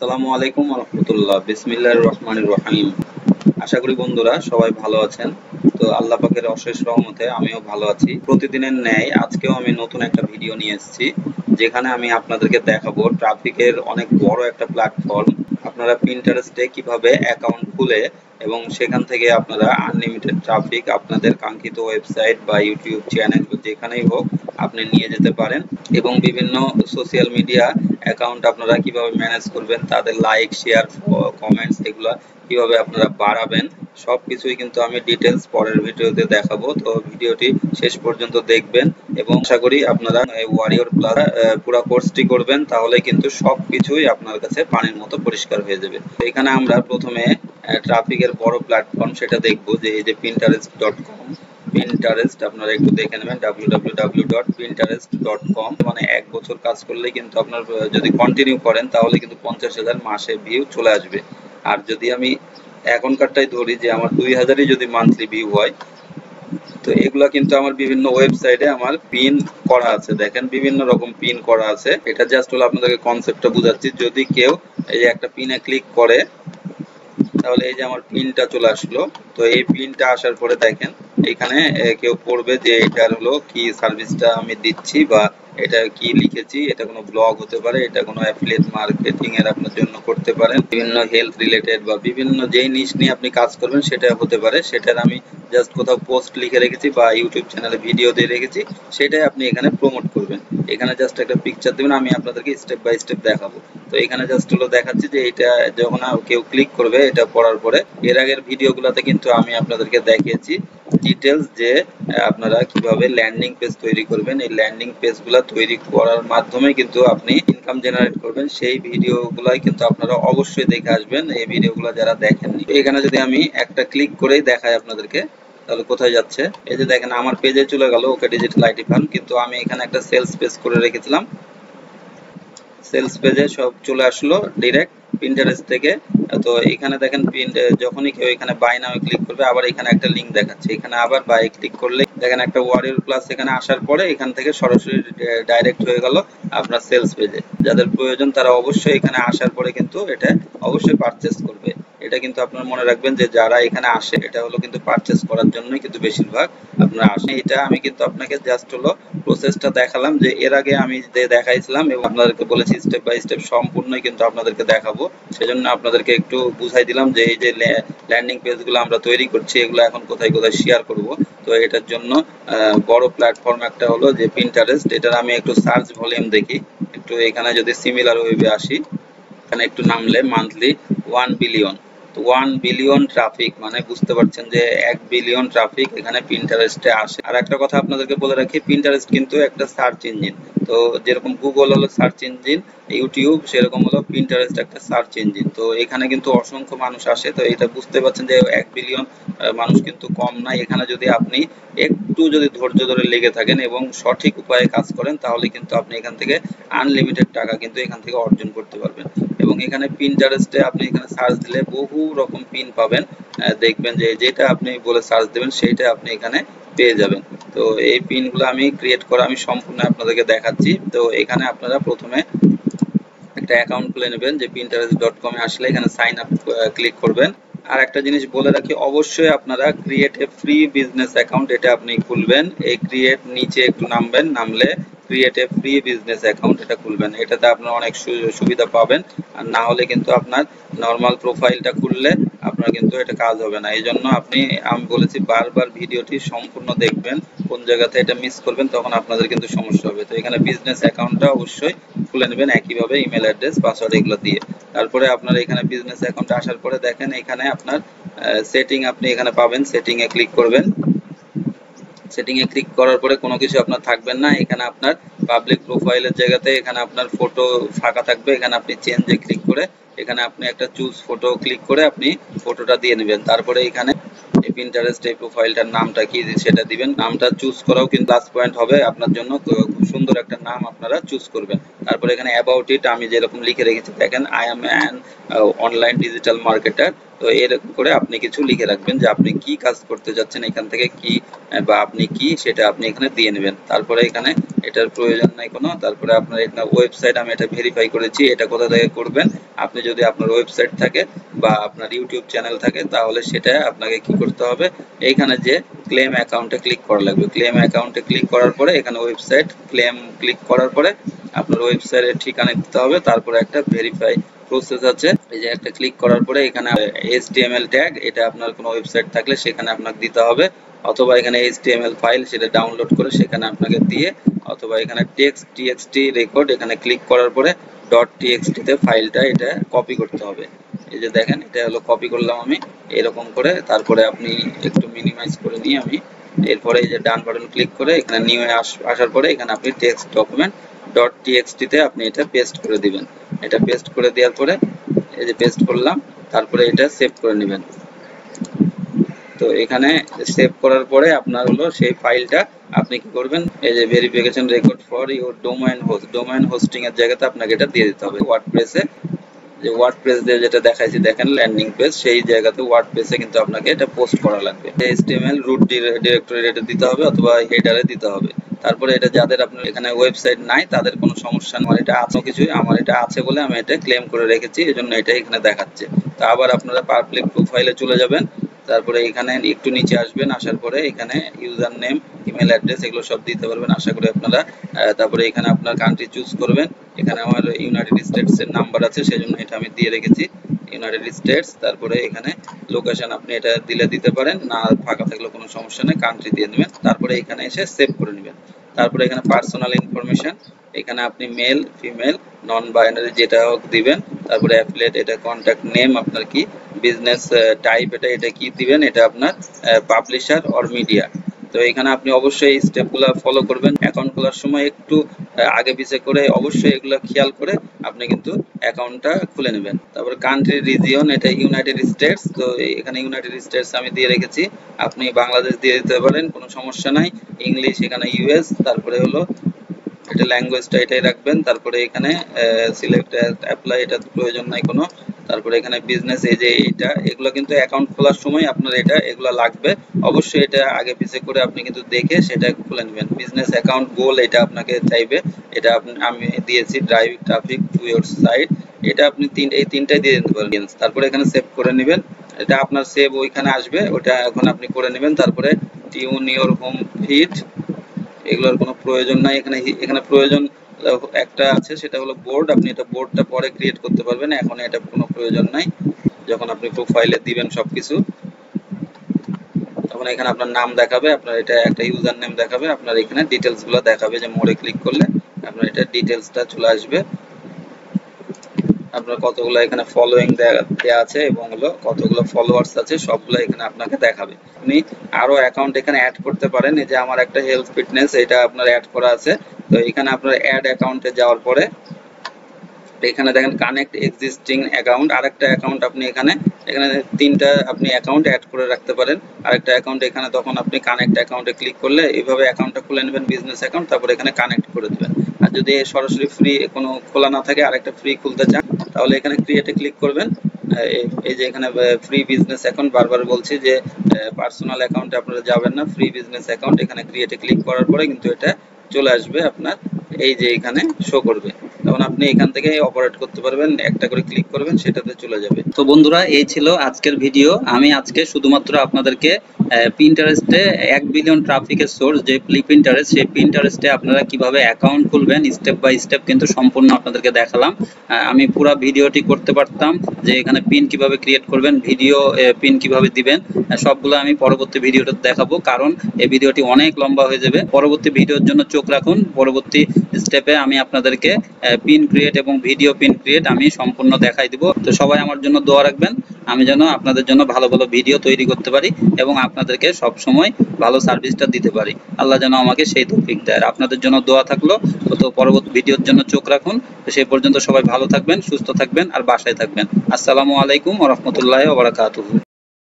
আসসালামু আলাইকুম ওয়া রাহমাতুল্লাহ। বিসমিল্লাহির রহমানির রহিম। আশা করি বন্ধুরা সবাই ভালো আছেন। তো আল্লাহ পাকের অশেষ রহমতে আমিও ভালো আছি। প্রতিদিনের ন্যায় আজকেও আমি নতুন একটা ভিডিও নিয়ে এসেছি, যেখানে আমি আপনাদেরকে দেখাবো ট্রাফিকের অনেক বড় একটা প্ল্যাটফর্ম। আপনারা পিন্টারেস্টে কিভাবে অ্যাকাউন্ট খুলে এবং সেখান থেকে আপনারা আনলিমিটেড ট্রাফিক আপনাদের কাঙ্ক্ষিত ওয়েবসাইট বা ইউটিউব চ্যানেল যেখানেই হোক আপনি নিয়ে যেতে পারেন, এবং বিভিন্ন সোশ্যাল মিডিয়া অ্যাকাউন্ট আপনারা কিভাবে ম্যানেজ করবেন, তাদের লাইক শেয়ার কমেন্টস এগুলা কিভাবে আপনারা বাড়াবেন, সবকিছুই কিন্তু আমি ডিটেলস পরের ভিডিওতে দেখাবো। তো ভিডিওটি শেষ পর্যন্ত দেখবেন এবং আশা করি আপনারা ওয়ারিয়র প্লাস পুরো কোর্সটি করবেন, তাহলে কিন্তু সবকিছুই আপনার কাছে পানির মতো পরিষ্কার হয়ে যাবে। এখানে আমরা প্রথমে ট্রাফিকের বড় প্ল্যাটফর্ম সেটা দেখবো, যে এই যে pinterest.com। পিন্টারেস্ট আপনারা একটু দেখে নেবেন, www.pinterest.com। মানে 1 বছর কাজ করলে কিন্তু আপনার যদি কন্টিনিউ করেন তাহলে কিন্তু 50,000 মাসে ভিউ চলে আসবে। আর যদি আমি এখনকারটাই ধরি যে আমার 2000ই যদি মান্থলি ভিউ হয়, তো এগুলা কিন্তু আমার বিভিন্ন ওয়েবসাইটে আমার পিন করা আছে। দেখেন বিভিন্ন রকম পিন করা আছে। এটা জাস্ট হলো আপনাদেরকে কনসেপ্টটা বুঝাচ্ছি। যদি কেউ এই যে একটা পিনে ক্লিক করে, তাহলে এই যে আমার পিনটা চলে আসলো। তো এই পিনটা আসার পরে দেখেন এখানে কেউ পড়বে যে এটার হলো কি সার্ভিসটা আমি দিচ্ছি, বা এটা কি লিখেছি। এটা কোনো ব্লগ হতে পারে, এটা কোনো অ্যাফিলিয়েট মার্কেটিং এর আপনার জন্য করতে পারেন, বিভিন্ন হেলথ রিলেটেড বা বিভিন্ন যেই নিশ নিয়ে আপনি কাজ করবেন সেটা হতে পারে। সেটার আমি জাস্ট কোথাও পোস্ট লিখে রেখেছি বা ইউটিউব চ্যানেলে ভিডিও দিয়ে রেখেছি, সেটাই আপনি এখানে প্রমোট করবেন। এখানে জাস্ট একটা পিকচার দেবেন, আমি আপনাদেরকে স্টেপ বাই স্টেপ দেখাবো। তো এখানে জাস্ট হলো দেখাচ্ছি যে এটা যখন কেউ ক্লিক করবে এটা পড়ার পরে, এর আগের ভিডিওগুলোতে কিন্তু আমি আপনাদেরকে দেখিয়েছি ডিটেলস যে আপনারা কিভাবে ল্যান্ডিং পেজ তৈরি করবেন। এই ল্যান্ডিং পেজগুলো তৈরি করার মাধ্যমে কিন্তু আপনি ইনকাম জেনারেট করবেন। সেই ভিডিওগুলাই কিন্তু আপনারা অবশ্যই দেখে আসবেন, এই ভিডিওগুলো যারা দেখেননি। এখানে যদি আমি একটা ক্লিক করেই দেখাই আপনাদেরকে, তাহলে কোথায় যাচ্ছে, এই যে দেখেন আমার পেজে চলে গেল ওকে ডিজিটাল আইটি ফার্ম, কিন্তু আমি এখানে একটা সেলস পেজ করে রেখেছিলাম। সেলস পেজে সব চলে আসলো ডিরেক্ট পিন্টারেস্ট থেকে। তো এখানে দেখেন যখনই কেউ এখানে বাই নাও ক্লিক করবে, আবার এখানে একটা লিংক দেখাচ্ছে, এখানে আবার বাই ক্লিক করলে দেখেন একটা ওয়ারিয়র প্লাস এখানে আসার পরে এখান থেকে সরাসরি ডাইরেক্ট হয়ে গেল আপনার সেলস পেজে। যাদের প্রয়োজন তারা অবশ্যই এখানে আসার পরে কিন্তু এটা অবশ্যই পারচেজ করবে। এটা কিন্তু আপনারা মনে রাখবেন যে যারা এখানে আসে এটা হলো কিন্তু পারচেজ করার জন্যই কিন্তু বেশিরভাগ আপনারা আসেন। এটা আমি কিন্তু আপনাকে জাস্ট হলো প্রসেসটা দেখালাম, যে এর আগে আমি যে দেখাইছিলাম এবং আপনাদেরকে বলেছি স্টেপ বাই স্টেপ সম্পূর্ণই কিন্তু আপনাদেরকে দেখাবো। সেজন্য আপনাদেরকে একটু বুঝাই দিলাম যে এই যে ল্যান্ডিং পেজগুলো আমরা তৈরি করছি এগুলো এখন কোথায় কোথায় শেয়ার করব। তো এটার জন্য বড় প্ল্যাটফর্ম একটা হলো যে পিন্টারেস্ট। এটার আমি একটু সার্চ ভলিউম দেখি, একটু এখানে যদি সিমিলার ওয়েবে আসি, এখানে একটু নামলে মান্থলি 1 বিলিয়ন। তো 1 বিলিয়ন ট্রাফিক মানে বুঝতে পারছেন যে 1 বিলিয়ন ট্রাফিক এখানে পিন্টারেস্টে আসে। আর একটা কথা আপনাদেরকে বলে রাখি, পিন্টারেস্ট কিন্তু একটা সার্চ ইঞ্জিন। তো যেরকম গুগল হলো সার্চ ইঞ্জিন, ইউটিউব সেরকম হলো পিন্টারেস্ট একটা সার্চ ইঞ্জিন। তো এখানে কিন্তু অসংখ্য মানুষ আসে। তো এটা বুঝতে পারছেন যে 1 বিলিয়ন মানুষ কিন্তু কম না। এখানে যদি আপনি একটু যদি ধৈর্য ধরে লেগে থাকেন এবং সঠিক উপায়ে কাজ করেন, তাহলে কিন্তু আপনি এখান থেকে আনলিমিটেড টাকা কিন্তু এখান থেকে অর্জন করতে পারবেন। এবং এখানে পিন্টারেস্টে আপনি এখানে সার্চ দিলে বহু রকম পিন পাবেন। দেখবেন যে যেটা আপনি বলে সার্চ দেবেন সেইটা আপনি এখানে পেয়ে যাবেন। তো এই পিনগুলো আমি ক্রিয়েট করা আমি সম্পূর্ণ আপনাদেরকে দেখাচ্ছি। তো এখানে আপনারা প্রথমে একটা অ্যাকাউন্ট খুলে নেবেন, যে pinterest.com এ আসলে এখানে সাইন আপ ক্লিক করবেন। আর একটা জিনিস বলে রাখি, অবশ্যই আপনারা create a free business account এটা আপনি খুলবেন। এই ক্রিয়েট নিচে একটু নামবেন, নামলে create a free business account এটা খুলবেন। এটাতে আপনারা অনেক সুবিধা পাবেন। আর না হলে কিন্তু আপনার নর্মাল প্রোফাইলটা খুললে আপনার কিন্তু এটা কাজ হবে না। এই জন্য আমি বলেছি বারবার ভিডিওটি সম্পূর্ণ দেখবেন, কোন জায়গাতে এটা মিস করবেন তখন আপনাদের কিন্তু সমস্যা হবে। তো এখানে বিজনেস অ্যাকাউন্টটা অবশ্যই খুলে নেবেন একইভাবে ইমেল অ্যাড্রেস পাসওয়ার্ড এগুলো দিয়ে। তারপরে আপনার এখানে বিজনেস অ্যাকাউন্ট আসার পরে দেখেন এখানে আপনার সেটিং আপনি এখানে পাবেন, সেটিং এ ক্লিক করবেন। সেটিং এ ক্লিক করার পরে কোনো কিছু আপনার থাকবেন না, এখানে আপনার পাবলিক প্রোফাইলের জায়গাতে এখানে আপনার ফটো ফাঁকা থাকবে, এখানে আপনি চেঞ্জে ক্লিক করে এখানে আপনি একটা চুজ ফটো ক্লিক করে আপনি ফটোটা দিয়ে নেবেন। তারপরে এখানে পিন্টারেস্ট এই প্রোফাইলটার নামটা কি সেটা দিবেন। নামটা চুজ করাও কিন্তু প্লাস পয়েন্ট হবে আপনার জন্য। খুব সুন্দর একটা নাম আপনারা চুজ করবেন। তারপরে এখানে অ্যাবাউট ইট আমি যেরকম লিখে রেখেছি দেখেন, I am an online digital marketer. তো এরকম করে আপনি কিছু লিখে রাখবেন যে আপনি কি কাজ করতে যাচ্ছেন, এখান থেকে কি বা আপনি কি সেটা আপনি এখানে দিয়ে নেবেন। তারপরে এখানে এটার প্রয়োজন নাই কোনো। তারপরে আপনার এখানে ওয়েবসাইট, আমি এটা ভেরিফাই করেছি। এটা কোথা থেকে করবেন, আপনি যদি আপনার ওয়েবসাইট থাকে বা আপনার ইউটিউব চ্যানেল থাকে তাহলে সেটা আপনাকে কি করতে হবে, এইখানে যে ক্লেম অ্যাকাউন্টে ক্লিক করা লাগবে। ক্লেম অ্যাকাউন্টে ক্লিক করার পরে এখানে ওয়েবসাইট ক্লেম ক্লিক করার পরে আপনার ওয়েবসাইটের ঠিকানা দিতে হবে। তারপরে একটা ভেরিফাই প্রসেস আছে, এই যে একটা ক্লিক করার পরে এখানে HTML ট্যাগ, এটা আপনার কোনো ওয়েবসাইট থাকলে সেখানে আপনাকে দিতে হবে, অথবা এখানে HTML ফাইল সেটা ডাউনলোড করে সেখানে আপনাকে দিয়ে, অথবা এখানে টেক্সট TXT রেকর্ড, এখানে ক্লিক করার পরে .txt তে ফাইলটা এটা কপি করতে হবে। এই যে দেখেন এটা হলো কপি করলাম আমি এরকম করে। তারপরে আপনি একটু মিনিমাইজ করে নিয়ে আমি এরপরে এই যে ডান বাটন ক্লিক করে এখানে নিউ এ আসার পরে এখানে আপনি টেক্সট ডকুমেন্ট .txt তে আপনি এটা পেস্ট করে দিবেন। এটা পেস্ট করে দেওয়ার পরে এই যে পেস্ট করলাম, তারপরে এটা সেভ করে নেবেন। তো এখানে সেভ করার পরে আপনার হলো সেই ফাইলটা আপনি কি করবেন, এই যে verification record for your domain hosting এর জায়গাতে আপনাকে এটা দিয়ে দিতে হবে। ওয়ার্ডপ্রেসে যে ওয়ার্ডপ্রেস দিয়ে যেটা দেখাইছি দেখেন ল্যান্ডিং পেজ, সেই জায়গাতে ওয়ার্ডপ্রেসে কিন্তু আপনাকে এটা পোস্ট করা লাগবে। HTML রুট ডিরেক্টরি এটা দিতে হবে অথবা হেডারে দিতে হবে। তারপরে এটা যাদের আপনার এখানে ওয়েবসাইট নাই তাদের কোনো সমস্যা নেই, এটা আছে কিছুই, আমার এটা আছে বলে আমি এটা ক্লেম করে রেখেছি, এজন্য এটা এখানে দেখাচ্ছে। তো আবার আপনারা পাবলিক প্রোফাইলে চলে যাবেন, তারপরে এখানে একটু নিচে আসবেন, আসার পরে এখানে ইউজার নেম, ইমেল অ্যাড্রেস এগুলো সব দিতে পারবেন আশা করি আপনারা। তারপরে এখানে আপনার কান্ট্রি চুজ করবেন, এখানে আমার ইউনাইটেড স্টেটস এর নাম্বার আছে সেজন্য এটা আমি দিয়ে রেখেছি ইউনাইটেড স্টেটস। তারপরে এখানে লোকেশন আপনি এটা দিতে পারেন, না ফাঁকা থাকলে কোনো সমস্যা নেই, কান্ট্রি দিয়ে নেবেন। তারপরে এখানে এসে সেভ করে নেবেন। তারপরে এখানে পার্সোনাল ইনফরমেশন, এখানে আপনি মেল ফিমেল নন বাইনারি যেটা হোক দিবেন। তারপরে অ্যাফিলিয়েট, এটা কন্ট্যাক্ট নেম আপনার কি, বিজনেস টাইপ এটা কি দিবেন, এটা আপনার পাবলিশার অর মিডিয়া। তো এখানে আপনি অবশ্যই এই স্টেপগুলো ফলো করবেন। অ্যাকাউন্ট খোলার সময় একটু আগে পিছে করে অবশ্যই এগুলো খেয়াল করে আপনি কিন্তু অ্যাকাউন্টটা খুলে নেবেন। তারপরে কান্ট্রি রিজিয়ন, এটা ইউনাইটেড স্টেটস, তো এখানে ইউনাইটেড স্টেটস আমি দিয়ে রেখেছি, আপনি বাংলাদেশ দিয়ে দিতে পারেন, কোনো সমস্যা নাই। ইংলিশ এখানে US, তারপরে হলো এটা ল্যাঙ্গুয়েজটা এটাই রাখবেন। তারপরে এখানে সিলেক্ট অ্যাপ্লাই, এটা প্রয়োজন নাই কোনো। তারপরে এখানে বিজনেস, এই যে এটা এগুলো কিন্তু অ্যাকাউন্ট খোলার সময় আপনার এগুলো লাগবে, অবশ্যই এটা আগে পিছে করে আপনি কিন্তু দেখে সেটা খুলে নেবেন। বিজনেস অ্যাকাউন্ট গোল এটা আপনাকে চাইবে, এটা আমি দিয়েছি driving traffic to your site, এটা আপনি এই তিনটাই দিয়ে দিতে পারেন। তারপরে এখানে সেভ করে নেবেন, এটা আপনার সেভ ওইখানে আসবে, ওটা এখন আপনি করে নেবেন। তারপরে টিউন ইওর হোম ফিড, এগুলোর কোনো প্রয়োজন নাই। এখানে প্রয়োজন একটা আছে, সেটা হলো বোর্ড, আপনি এটা বোর্ডটা পরে ক্রিয়েট করতে পারবেন, এখন এটা কোনো প্রয়োজন নাই। যখন আপনি প্রোফাইলে দিবেন সবকিছু তখন এখানে আপনার নাম দেখাবে, আপনার এটা একটা ইউজার নেম দেখাবে, আপনার এখানে ডিটেলস গুলো দেখাবে, যে মোড়ে ক্লিক করলে আপনার এটা ডিটেলসটা চলে আসবে। আপনার কতগুলো এখানে ফলোইং দেয়া আছে এবং হলো কতগুলো ফলোয়ার্স আছে সবগুলো এখানে আপনাকে দেখাবে। আপনি আরো অ্যাকাউন্ট এখানে অ্যাড করতে পারেন, এই যে আমার একটা হেলথ ফিটনেস এটা আপনার অ্যাড করা আছে। তো এখানে আপনার অ্যাড অ্যাকাউন্টে যাওয়ার পরে এখানে দেখেন কানেক্ট এক্সিস্টিং অ্যাকাউন্ট, আরেকটা অ্যাকাউন্ট আপনি এখানে তিনটা আপনি অ্যাকাউন্ট অ্যাড করে রাখতে পারেন। আরেকটা অ্যাকাউন্ট এখানে তখন আপনি কানেক্ট অ্যাকাউন্টে ক্লিক করলে এইভাবে অ্যাকাউন্টটা খুলে নেবেন, বিজনেস অ্যাকাউন্ট, তারপর এখানে কানেক্ট করে দেবেন। আর যদি সরাসরি ফ্রি কোনো খোলা না থাকে, আরেকটা ফ্রি খুলতে চান, তাহলে এখানে ক্রিয়েটে ক্লিক করবেন। এই যে এখানে ফ্রি বিজনেস অ্যাকাউন্ট, বারবার বলছি যে পার্সোনাল অ্যাকাউন্টে আপনারা যাবেন না, ফ্রি বিজনেস অ্যাকাউন্ট, এখানে ক্রিয়েটে ক্লিক করার পরে কিন্তু এটা চলে আসবে আপনার, এই যে এখানে শো করবে, তখন আপনি এখান থেকে অপারেট করতে পারবেন, একটা করে ক্লিক করবেন সেটাতে চলে যাবে। তো বন্ধুরা এই ছিল আজকের ভিডিও। আমি আজকে শুধুমাত্র আপনাদেরকে পিন্টারেস্টে 1 বিলিয়ন ট্রাফিকের সোর্স যে পিন্টারেস্ট, সেই পিন্টারেস্টে আপনারা কিভাবে অ্যাকাউন্ট খুলবেন স্টেপ বাই স্টেপ কিন্তু সম্পূর্ণ আপনাদেরকে দেখালাম। আমি পুরো ভিডিওটি করতে পারতাম যে এখানে পিন কিভাবে ক্রিয়েট করবেন, ভিডিও পিন কিভাবে দিবেন, সবগুলো আমি পরবর্তী ভিডিওতে দেখাবো, কারণ এই ভিডিওটি অনেক লম্বা হয়ে যাবে। পরবর্তী ভিডিওর জন্য চোখ রাখুন, পরবর্তী স্টেপে আমি আপনাদেরকে পিন ক্রিয়েট এবং ভিডিও পিন ক্রিয়েট আমি সম্পূর্ণ দেখাই দিব। তো সবাই আমার জন্য দোয়া রাখবেন, আমি যেন আপনাদের জন্য ভালো ভালো ভিডিও তৈরি করতে পারি এবং আপনাদেরকে সব সময় ভালো সার্ভিসটা দিতে পারি। আল্লাহ যেন আমাকে সেই তৌফিক দেয়। আপনাদের জন্য দোয়া থাকলো। তো পরবর্তী ভিডিওর জন্য চোখ রাখুন। তো সেই পর্যন্ত সবাই ভালো থাকবেন, সুস্থ থাকবেন আর বাসায় থাকবেন। আসসালামু আলাইকুম ওয়া রাহমাতুল্লাহি ওয়া বারাকাতুহু।